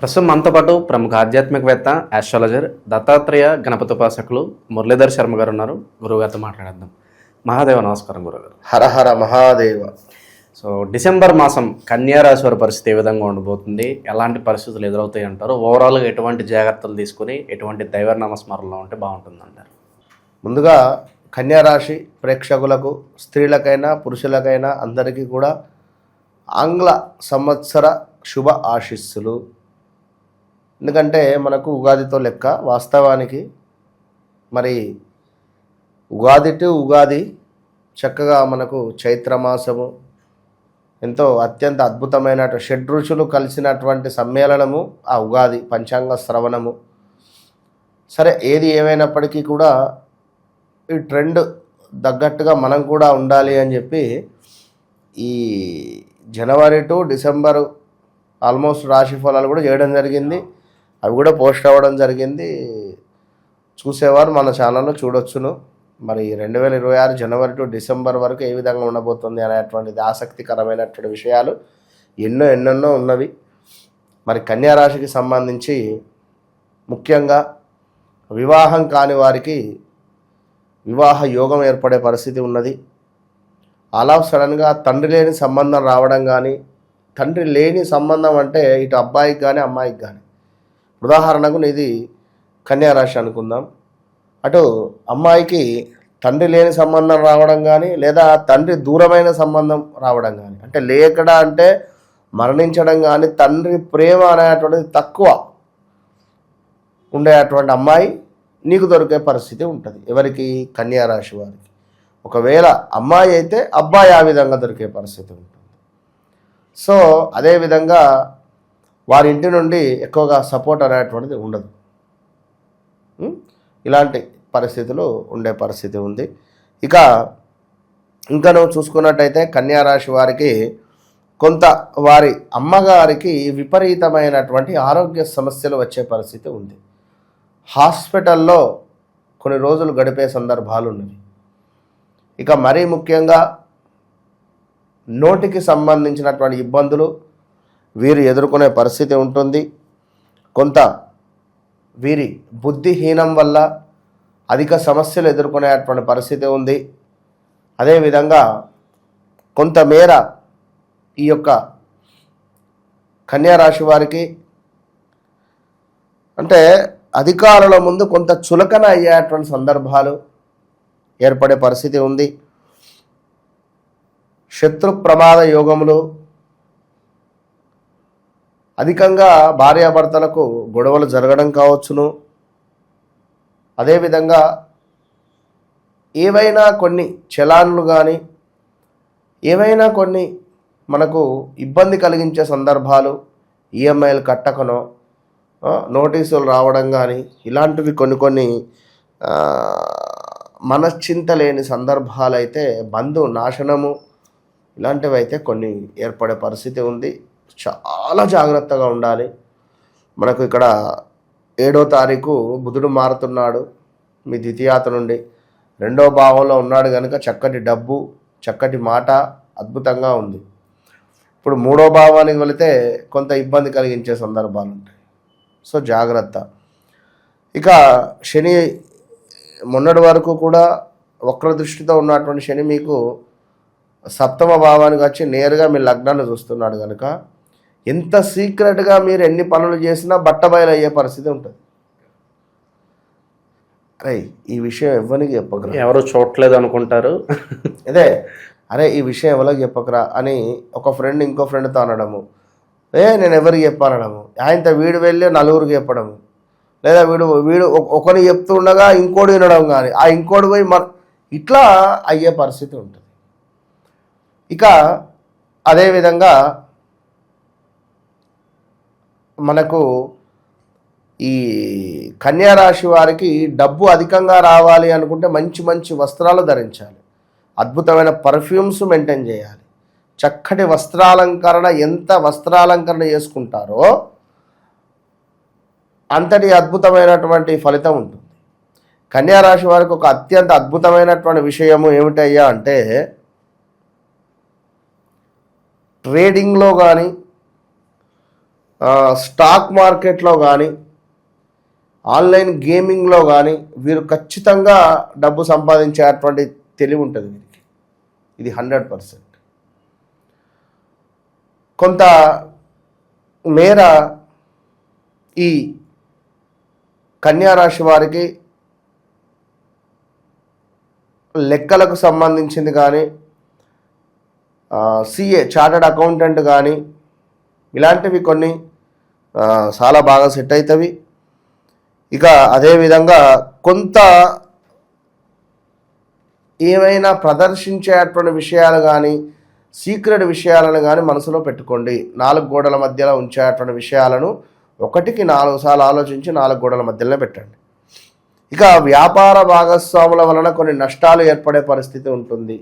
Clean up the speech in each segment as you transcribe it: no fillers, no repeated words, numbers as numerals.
ప్రస్తుతం మనతో పాటు ప్రముఖ ఆధ్యాత్మికవేత్త ఆస్ట్రాలజర్ దత్తాత్రేయ గణపతోపాసకులు మురళీధర్ శర్మ గారు ఉన్నారు. గురువుగారితో మాట్లాడేద్దాం. మహాదేవ నమస్కారం గురుగారు. హర హర మహాదేవ. సో డిసెంబర్ మాసం కన్యా రాశి వారి పరిస్థితి ఏ విధంగా ఉండబోతుంది, ఎలాంటి పరిస్థితులు ఎదురవుతాయి అంటారు, ఓవరాల్గా ఎటువంటి జాగ్రత్తలు తీసుకుని ఎటువంటి దైవనామస్మరణలో ఉంటే బాగుంటుంది అంటారు? ముందుగా కన్యారాశి ప్రేక్షకులకు, స్త్రీలకైనా పురుషులకైనా అందరికీ కూడా ఆంగ్ల సంవత్సర శుభ ఆశీస్సులు. ఎందుకంటే మనకు ఉగాదితో లెక్క. వాస్తవానికి మరి ఉగాది టు ఉగాది చక్కగా మనకు చైత్రమాసము ఎంతో అత్యంత అద్భుతమైన షడ్రుచులు కలిసినటువంటి సమ్మేళనము ఆ ఉగాది పంచాంగ శ్రవణము. సరే, ఏది ఏమైనప్పటికీ కూడా ఈ ట్రెండ్ తగ్గట్టుగా మనం కూడా ఉండాలి అని చెప్పి ఈ జనవరి టు డిసెంబరు ఆల్మోస్ట్ రాశి ఫలాలు కూడా చేయడం జరిగింది. అవి కూడా పోస్ట్ అవ్వడం జరిగింది. చూసేవారు మన ఛానల్లో చూడొచ్చును. మరి 2026 జనవరి టు డిసెంబర్ వరకు ఏ విధంగా ఉండబోతుంది అనేటువంటిది ఆసక్తికరమైనటువంటి విషయాలు ఎన్నెన్నో ఉన్నవి. మరి కన్యారాశికి సంబంధించి ముఖ్యంగా వివాహం కాని వారికి వివాహ యోగం ఏర్పడే పరిస్థితి ఉన్నది. ఆల్ ఆఫ్ సడన్గా తండ్రి లేని సంబంధం రావడం కానీ, తండ్రి లేని సంబంధం అంటే ఇటు అబ్బాయికి కానీ అమ్మాయికి కానీ, ఉదాహరణకు ఇది కన్యారాశి అనుకుందాం. అటు అమ్మాయికి తండ్రి లేని సంబంధం రావడం కానీ, లేదా తండ్రి దూరమైన సంబంధం రావడం కానీ, అంటే లేకడా అంటే మరణించడం కానీ, తండ్రి ప్రేమ అనేటువంటిది తక్కువ ఉండేటువంటి అమ్మాయి నీకు దొరికే పరిస్థితి ఉంటుంది. ఎవరికి? కన్యారాశి వారికి. ఒకవేళ అమ్మాయి అయితే అబ్బాయి ఆ విధంగా దొరికే పరిస్థితి ఉంటుంది. సో అదేవిధంగా వారి ఇంటి నుండి ఎక్కువగా సపోర్ట్ అనేటువంటిది ఉండదు. ఇలాంటి పరిస్థితులు ఉండే పరిస్థితి ఉంది. ఇంకా నువ్వు చూసుకున్నట్టయితే కన్యారాశి వారికి కొంత వారి అమ్మగారికి విపరీతమైనటువంటి ఆరోగ్య సమస్యలు వచ్చే పరిస్థితి ఉంది. హాస్పిటల్లో కొన్ని రోజులు గడిపే సందర్భాలు ఉన్నవి. ఇక మరీ ముఖ్యంగా నోటికి సంబంధించినటువంటి ఇబ్బందులు వీరు ఎదుర్కొనే పరిస్థితి ఉంటుంది. కొంత వీరి బుద్ధిహీనం వల్ల అధిక సమస్యలు ఎదుర్కొనేటువంటి పరిస్థితి ఉంది. అదేవిధంగా కొంతమేర ఈ యొక్క కన్యారాశి వారికి అంటే అధికారుల ముందు కొంత చులకన అయ్యేటువంటి సందర్భాలు ఏర్పడే పరిస్థితి ఉంది. శత్రు ప్రమాద యోగములు, అధికంగా భార్యాభర్తలకు గొడవలు జరగడం కావచ్చును. అదేవిధంగా ఏవైనా కొన్ని చలాన్లు కానీ, ఏవైనా కొన్ని మనకు ఇబ్బంది కలిగించే సందర్భాలు, ఈఎంఐలు కట్టకనో నోటీసులు రావడం కానీ, ఇలాంటివి కొన్ని మనశ్చింత లేని సందర్భాలు అయితే, బంధు నాశనము ఇలాంటివి అయితే కొన్ని ఏర్పడే పరిస్థితి ఉంది. చాలా జాగ్రత్తగా ఉండాలి. మనకు ఇక్కడ 7వ తారీఖు బుధుడు మారుతున్నాడు మీ ద్వితీయాత నుండి. 2వ భావంలో ఉన్నాడు కనుక చక్కటి డబ్బు, చక్కటి మాట అద్భుతంగా ఉంది. ఇప్పుడు 3వ భావానికి వెళితే కొంత ఇబ్బంది కలిగించే సందర్భాలు ఉంటాయి. సో జాగ్రత్త. ఇక శని మొన్నటి వరకు కూడా వక్ర దృష్టితో ఉన్నటువంటి శని మీకు 7వ భావానికి వచ్చి నేరుగా మీ లగ్నాన్ని చూస్తున్నాడు కనుక ఎంత సీక్రెట్గా మీరు ఎన్ని పనులు చేసినా బట్టబయలు అయ్యే పరిస్థితి ఉంటుంది. అరే ఈ విషయం ఎవరికి చెప్పకరా, ఎవరు చూడలేదు అనుకుంటారు. అదే అరే ఈ విషయం ఎవరికి చెప్పకరా అని ఒక ఫ్రెండ్ ఇంకో ఫ్రెండ్తో అనడము, నేను ఎవరికి చెప్పనడము, ఆయనతో వీడు వెళ్ళి నలుగురికి చెప్పడము, లేదా వీడు ఒకరికి చెప్తుండగా ఇంకోటి వినడం కానీ, ఆ ఇంకోటి పోయి ఇట్లా అయ్యే పరిస్థితి ఉంటుంది. ఇక అదేవిధంగా మనకు ఈ కన్యారాశి వారికి డబ్బు అధికంగా రావాలి అనుకుంటే మంచి మంచి వస్త్రాలు ధరించాలి, అద్భుతమైన పర్ఫ్యూమ్స్ మెయింటైన్ చేయాలి, చక్కటి వస్త్రాలంకరణ. ఎంత వస్త్రాలంకరణ చేసుకుంటారో అంతటి అద్భుతమైనటువంటి ఫలితం ఉంటుంది. కన్యారాశి వారికి ఒక అత్యంత అద్భుతమైనటువంటి విషయము ఏమిటయ్యా అంటే, ట్రేడింగ్లో కానీ స్టాక్ మార్కెట్లో కానీ ఆన్లైన్ గేమింగ్లో కానీ వీరు ఖచ్చితంగా డబ్బు సంపాదించేటువంటి తెలివి ఉంటుంది వీరికి. ఇది 100%. కొంత మేర ఈ కన్యారాశి వారికి లెక్కలకు సంబంధించింది కానీ సిఏ చార్టర్డ్ అకౌంటెంట్ కానీ ఇలాంటివి కొన్ని చాలా బాగా సెట్ అవుతాయి. ఇక అదేవిధంగా కొంత ఏమైనా ప్రదర్శించేటువంటి విషయాలు కానీ సీక్రెట్ విషయాలను కానీ మనసులో పెట్టుకోండి. 4 గోడల మధ్యలో ఉంచేటువంటి విషయాలను 1కి 4 సార్లు ఆలోచించి 4 గోడల మధ్యలోనే పెట్టండి. ఇక వ్యాపార భాగస్వాముల వలన కొన్ని నష్టాలు ఏర్పడే పరిస్థితి ఉంటుంది.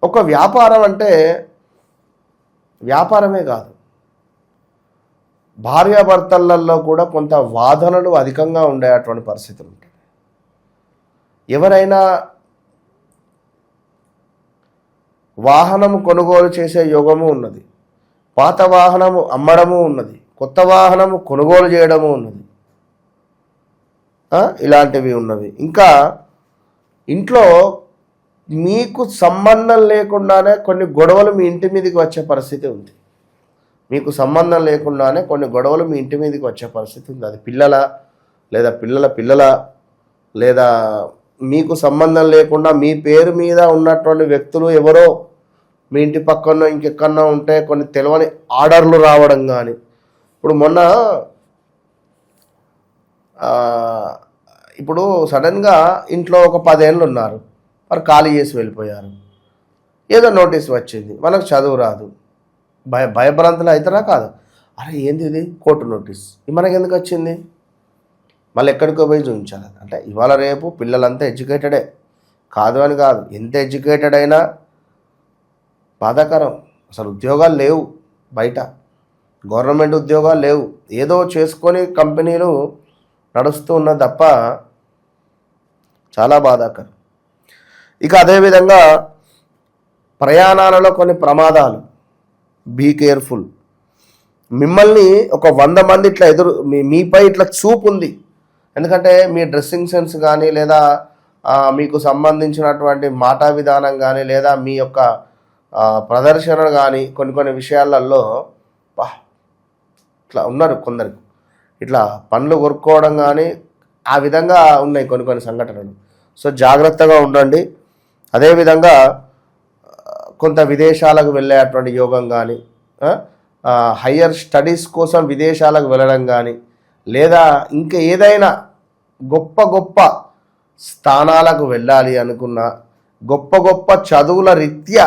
ఒక వ్యాపారం అంటే వ్యాపారమే కాదు, భార్యాభర్తలలో కూడా కొంత వాదనలు అధికంగా ఉండేటువంటి పరిస్థితులు ఉంటాయి. ఎవరైనా వాహనము కొనుగోలు చేసే యోగము ఉన్నది, పాత వాహనము అమ్మడము ఉన్నది, కొత్త వాహనము కొనుగోలు చేయడము ఉన్నది, ఇలాంటివి ఉన్నవి. ఇంకా ఇంట్లో మీకు సంబంధం లేకుండానే కొన్ని గొడవలు మీ ఇంటి మీదకి వచ్చే పరిస్థితి ఉంది. మీకు సంబంధం లేకుండానే కొన్ని గొడవలు మీ ఇంటి మీదకి వచ్చే పరిస్థితి ఉంది. అది పిల్లల లేదా పిల్లల లేదా మీకు సంబంధం లేకుండా మీ పేరు మీద ఉన్నటువంటి వ్యక్తులు ఎవరో మీ ఇంటి పక్కన ఇంకెక్కడన్నా ఉంటే కొన్ని తెలియని ఆర్డర్లు రావడం కానీ. ఇప్పుడు మొన్న ఇప్పుడు సడన్గా ఇంట్లో ఒక 10 ఏళ్ళు ఉన్నారు, వారు ఖాళీ చేసి వెళ్ళిపోయారు. ఏదో నోటీస్ వచ్చింది, మనకు చదువు రాదు, భయభ్రాంతులు అవుతారా కాదు. అరే ఏంది ఇది, కోర్టు నోటీస్, ఇది మనకి ఎందుకు వచ్చింది, మళ్ళీ ఎక్కడికో పోయి చూపించాలి. అంటే ఇవాళ రేపు పిల్లలంతా ఎడ్యుకేటెడే, కాదు అని కాదు, ఎంత ఎడ్యుకేటెడ్ అయినా బాధాకరం. అసలు ఉద్యోగాలు లేవు, బయట గవర్నమెంట్ ఉద్యోగాలు లేవు, ఏదో చేసుకొని కంపెనీలు నడుస్తూ ఉన్నది తప్ప చాలా బాధాకరం. ఇక అదేవిధంగా ప్రయాణాలలో కొన్ని ప్రమాదాలు, బీ కేర్ఫుల్. మిమ్మల్ని ఒక 100 మంది ఇట్లా మీపై ఇట్లా చూపు ఉంది, ఎందుకంటే మీ డ్రెస్సింగ్ సెన్స్ కానీ లేదా మీకు సంబంధించినటువంటి మాటా విధానం కానీ లేదా మీ యొక్క ప్రదర్శన కానీ కొన్ని విషయాలలో ఇట్లా ఉన్నారు కొందరికి, ఇట్లా పనులు కొరుక్కోవడం కానీ ఆ విధంగా ఉన్నాయి కొన్ని సంఘటనలు. సో జాగ్రత్తగా ఉండండి. అదేవిధంగా కొంత విదేశాలకు వెళ్ళేటువంటి యోగం కానీ, హయ్యర్ స్టడీస్ కోసం విదేశాలకు వెళ్ళడం కానీ లేదా ఇంకా ఏదైనా గొప్ప స్థానాలకు వెళ్ళాలి అనుకున్న గొప్ప చదువుల రీత్యా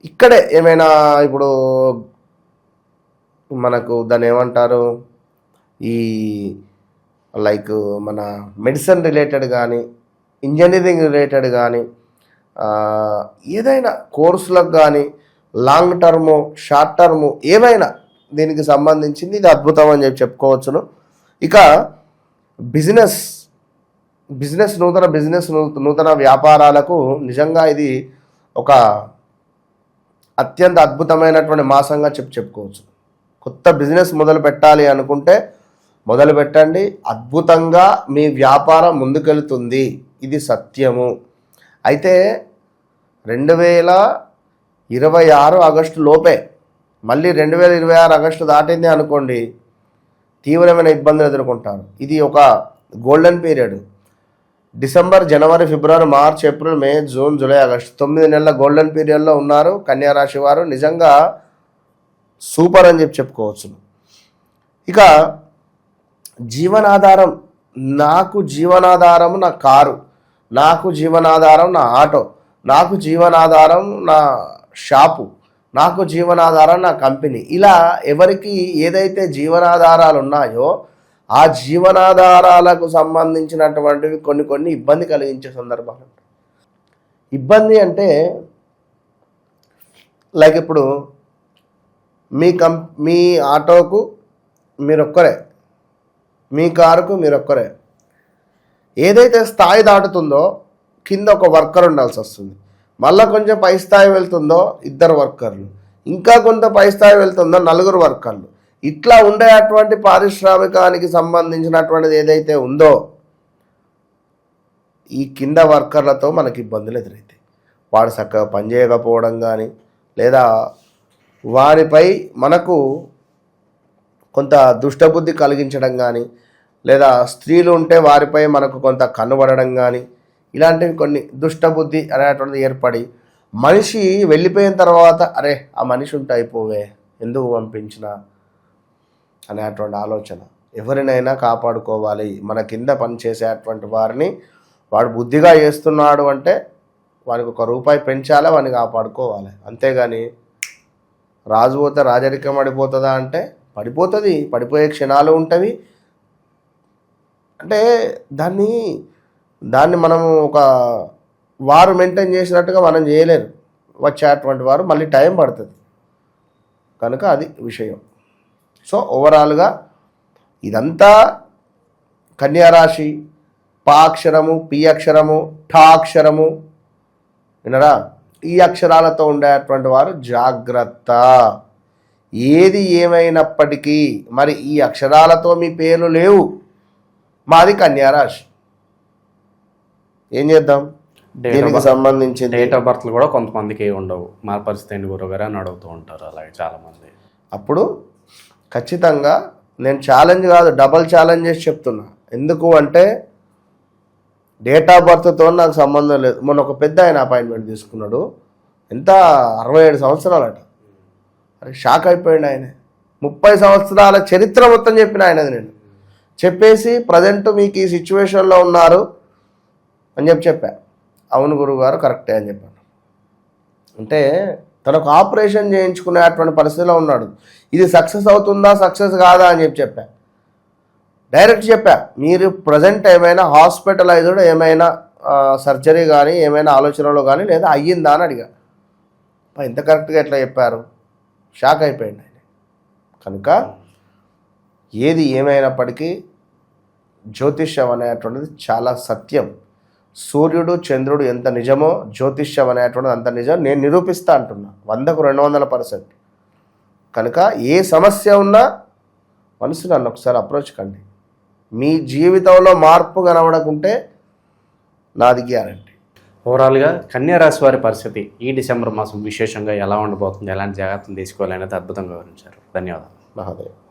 ఇక్కడే ఏమైనా ఇప్పుడు మనకు దాన్ని ఏమంటారు, ఈ లైక్ మన మెడిసిన్ రిలేటెడ్ కానీ ఇంజనీరింగ్ రిలేటెడ్ కానీ ఏదైనా కోర్సులకు కానీ లాంగ్ టర్ము షార్ట్ టర్ము ఏమైనా దీనికి సంబంధించింది ఇది అద్భుతం అని చెప్పుకోవచ్చును. ఇక బిజినెస్ నూతన వ్యాపారాలకు నిజంగా ఇది ఒక అత్యంత అద్భుతమైనటువంటి మాసంగా చెప్పుకోవచ్చు. కొత్త బిజినెస్ మొదలు పెట్టాలి అనుకుంటే మొదలు పెట్టండి, అద్భుతంగా మీ వ్యాపారం ముందుకెళ్తుంది, ఇది సత్యము. అయితే 2026 ఆగస్టు లోపే, మళ్ళీ 2026 ఆగస్టు దాటింది అనుకోండి, తీవ్రమైన ఇబ్బందులు ఎదుర్కొంటారు. ఇది ఒక గోల్డెన్ పీరియడ్. డిసెంబర్, జనవరి, ఫిబ్రవరి, మార్చ్, ఏప్రిల్, మే, జూన్, జూలై, ఆగస్టు 9 నెలల గోల్డెన్ పీరియడ్లో ఉన్నారు కన్యారాశి వారు. నిజంగా సూపర్ అని చెప్పుకోవచ్చు. ఇక జీవనాధారం, నాకు జీవనాధారం నా కారు, నాకు జీవనాధారం నా ఆటో, నాకు జీవనాధారం నా షాపు, నాకు జీవనాధారం నా కంపెనీ. ఇలా ఎవరికి ఏదైతే జీవనాధారాలు ఉన్నాయో ఆ జీవనాధారాలకు సంబంధించినటువంటివి కొన్ని ఇబ్బంది కలిగించే సందర్భాలు. ఇబ్బంది అంటే లైక్ ఇప్పుడు మీ ఆటోకు మీరొక్కరే, మీ కారుకు మీరొక్కరే. ఏదైతే స్థాయి దాటుతుందో కింద ఒక వర్కర్ ఉండాల్సి వస్తుంది, మళ్ళీ కొంచెం పై స్థాయి వెళ్తుందో 2 వర్కర్లు, ఇంకా కొంత పై స్థాయి వెళ్తుందో నలుగురు వర్కర్లు. ఇట్లా ఉండేటువంటి పారిశ్రామికానికి సంబంధించినటువంటిది ఏదైతే ఉందో ఈ కింద వర్కర్లతో మనకి ఇబ్బందులు ఎదురవుతాయి. వాడు చక్కగా పనిచేయకపోవడం కానీ, లేదా వారిపై మనకు కొంత దుష్టబుద్ధి కలిగించడం కానీ, లేదా స్త్రీలు ఉంటే వారిపై మనకు కొంత కన్నుబడడం కానీ, ఇలాంటివి కొన్ని దుష్టబుద్ధి అనేటువంటిది ఏర్పడి మనిషి వెళ్ళిపోయిన తర్వాత అరే ఆ మనిషి ఉంటే అయిపోవే, ఎందుకు పంపించిన అనేటువంటి ఆలోచన. ఎవరినైనా కాపాడుకోవాలి. మన కింద పనిచేసేటువంటి వారిని వాడు బుద్ధిగా చేస్తున్నాడు అంటే వానికి ₹1 పెంచాలి, వాడిని కాపాడుకోవాలి. అంతేగాని రాజు పోతే రాజరికం పడిపోతుందా అంటే పడిపోతుంది. పడిపోయే క్షణాలు ఉంటవి. అంటే దాన్ని మనం ఒక వారు మెయింటైన్ చేసినట్టుగా మనం చేయలేరు. వచ్చేటువంటి వారు మళ్ళీ టైం పడుతుంది. కనుక అది విషయం. సో ఓవరాల్గా ఇదంతా కన్యారాశి ప అక్షరము, పి అక్షరము, ఠ అక్షరము, వినరా, ఈ అక్షరాలతో ఉండేటువంటి వారు జాగ్రత్త. ఏది ఏమైనప్పటికీ మరి ఈ అక్షరాలతో మీ పేర్లు లేవు, మాది కన్యారాశి, ఏం చేద్దాం? దీనికి సంబంధించి డేట్ ఆఫ్ బర్త్లు కూడా కొంతమందికి ఉండవు. మా పరిస్థితి ఏంటి గురుగారు అని అడుగుతూ ఉంటారు అలాగే చాలామంది. అప్పుడు ఖచ్చితంగా నేను ఛాలెంజ్ కాదు, డబల్ ఛాలెంజ్ చేసి చెప్తున్నా. ఎందుకు అంటే డేట్ ఆఫ్ బర్త్తో నాకు సంబంధం లేదు. మొన్న ఒక పెద్ద ఆయన అపాయింట్మెంట్ తీసుకున్నాడు, ఎంత 67 సంవత్సరాలట. అరే షాక్ అయిపోయాడు ఆయన. 30 సంవత్సరాల చరిత్ర మొత్తం చెప్పిన ఆయనది నేను చెప్పేసి ప్రజెంట్ మీకు ఈ సిచ్యువేషన్లో ఉన్నారు అని చెప్పా. అవును గురువుగారు కరెక్టే అని చెప్పాను. అంటే తనకు ఆపరేషన్ చేయించుకునేటువంటి పరిస్థితిలో ఉన్నాడు. ఇది సక్సెస్ అవుతుందా సక్సెస్ కాదా అని చెప్పా. డైరెక్ట్ చెప్పా, మీరు ప్రజెంట్ ఏమైనా హాస్పిటలైజ్డ్, ఏమైనా సర్జరీ కానీ, ఏమైనా ఆలోచనలో కానీ లేదా అయ్యిందా అని అడిగా. ఇంత కరెక్ట్గా ఎట్లా చెప్పారు? షాక్ అయిపోయింది ఆయన. కనుక ఏది ఏమైనప్పటికీ జ్యోతిష్యం అనేటువంటిది చాలా సత్యం. సూర్యుడు చంద్రుడు ఎంత నిజమో జ్యోతిష్యం అనేటువంటిది అంత నిజం. నేను నిరూపిస్తా అంటున్నా 100కు 200%. కనుక ఏ సమస్య ఉన్నా మనసు నన్ను ఒకసారి అప్రోచ్ కండి. మీ జీవితంలో మార్పు కనబడకుంటే నాది గ్యారంటీ. ఓవరాల్గా కన్యారాశి వారి పరిస్థితి ఈ డిసెంబర్ మాసం విశేషంగా ఎలా ఉండబోతుంది, ఎలాంటి జాగ్రత్తలు తీసుకోవాలనేది అద్భుతంగా వివరించారు. ధన్యవాదాలు. మహాదేవ్.